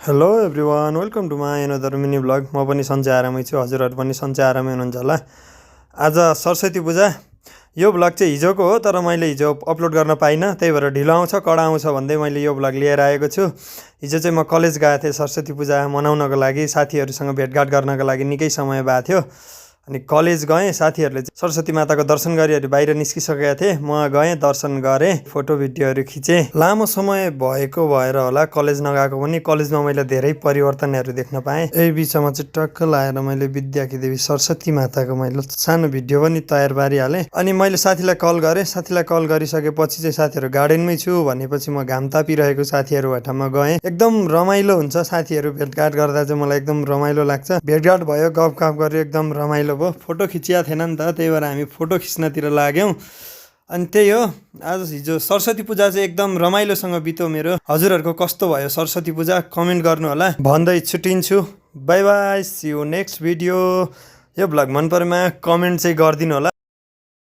Hello everyone, welcome to my another mini blog. म पनि सन्चै आरामै छु, हजुरहरू पनि सन्चै आरामै हुनुहुन्छ होला। आज सरस्वती पूजा। यो ब्लग चाहिँ हिजोको हो, तर मैले हिजो अपलोड गर्न पाइनँ, त्यही भएर ढिलो आउँछ कडा आउँछ भन्दै मैले यो ब्लग लिएर आएको छु। हिजो चाहिँ म कलेज गएको थिएँ सरस्वती पूजा मनाउनको लागि, साथीहरूसँग भेटघाट गर्नको लागि निकै समय भएको थियो। अनि कलेज गएँ, साथीहरूले चाहिँ सरस्वती माताको दर्शन गरिहरू बाहिर निस्किसकेका थिए। म गएँ, दर्शन गरेँ, फोटो भिडियोहरू खिचेँ। लामो समय भएको भएर होला कलेज नगएको पनि, कलेजमा मैले धेरै परिवर्तनहरू देख्न पाएँ। यही बिचमा चाहिँ टक्क लाएर मैले विद्याकी देवी सरस्वती माताको मैले सानो भिडियो पनि तयार पारिहालेँ। अनि मैले साथीलाई कल गरेँ, साथीलाई कल गरिसकेपछि चाहिँ साथीहरू गार्डनमै छु भनेपछि म घाम तापिरहेको साथीहरू ठाउँमा गएँ। एकदम रमाइलो हुन्छ साथीहरू भेटघाट गर्दा चाहिँ, मलाई एकदम रमाइलो लाग्छ। भेटघाट भयो, गफगाफ गऱ्यो, एकदम रमाइलो भयो। फोटो खिचिया थिएन नि त, त्यही भएर हामी फोटो खिच्नतिर लाग्यौँ। अनि त्यही हो, आज हिजो सरस्वती पूजा चाहिँ एकदम रमाइलोसँग बित्यो मेरो। हजुरहरूको कस्तो भयो सरस्वती पूजा कमेन्ट गर्नु होला भन्दै छुट्टिन्छु। Bye bye, see you next video. यो ब्लग मन परेमा कमेन्ट चाहिँ गरिदिनु होला।